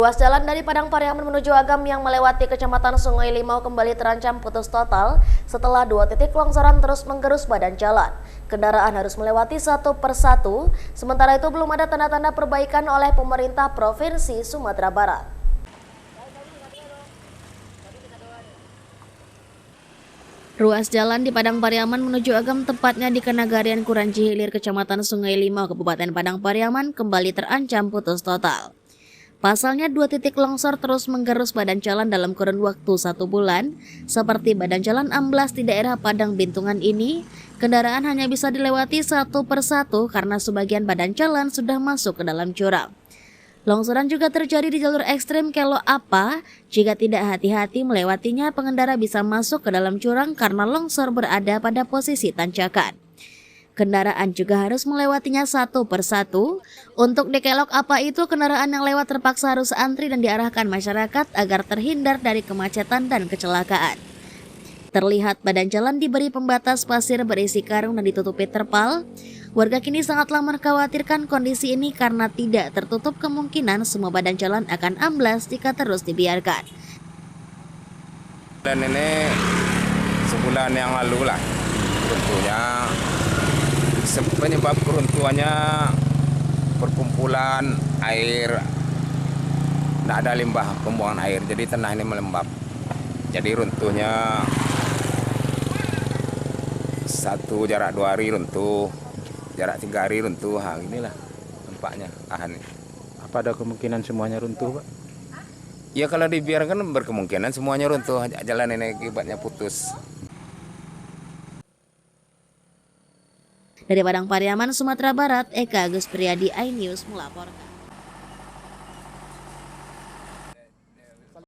Ruas jalan dari Padang Pariaman menuju Agam yang melewati Kecamatan Sungai Limau kembali terancam putus total setelah 2 titik longsoran terus menggerus badan jalan. Kendaraan harus melewati satu persatu, sementara itu belum ada tanda-tanda perbaikan oleh pemerintah Provinsi Sumatera Barat. Ruas jalan di Padang Pariaman menuju Agam, tepatnya di Kenagarian Kuranci Hilir, Kecamatan Sungai Limau, Kabupaten Padang Pariaman, kembali terancam putus total. Pasalnya 2 titik longsor terus menggerus badan jalan dalam kurun waktu 1 bulan. Seperti badan jalan amblas di daerah Padang Bintungan ini, kendaraan hanya bisa dilewati satu persatu karena sebagian badan jalan sudah masuk ke dalam jurang. Longsoran juga terjadi di jalur ekstrim Kelo Apa. Jika tidak hati-hati melewatinya, pengendara bisa masuk ke dalam jurang karena longsor berada pada posisi tanjakan. Kendaraan juga harus melewatinya satu persatu. Untuk di Kelok Apa itu, kendaraan yang lewat terpaksa harus antri dan diarahkan masyarakat agar terhindar dari kemacetan dan kecelakaan. Terlihat badan jalan diberi pembatas pasir berisi karung dan ditutupi terpal. Warga kini sangatlah mengkhawatirkan kondisi ini karena tidak tertutup kemungkinan semua badan jalan akan amblas jika terus dibiarkan. Dan ini sebulan yang lalu lah, tentunya penyebab keruntuhannya perkumpulan air, tidak ada limbah pembuangan air, jadi tanah ini melembab. Jadi runtuhnya jarak 2 hari runtuh, jarak 3 hari runtuh. Inilah nampaknya ini. Apa ada kemungkinan semuanya runtuh, Pak? Ya kalau dibiarkan berkemungkinan semuanya runtuh, jalan ini akibatnya putus. Dari Padang Pariaman, Sumatera Barat, Eka Agus Priyadi, iNews melaporkan.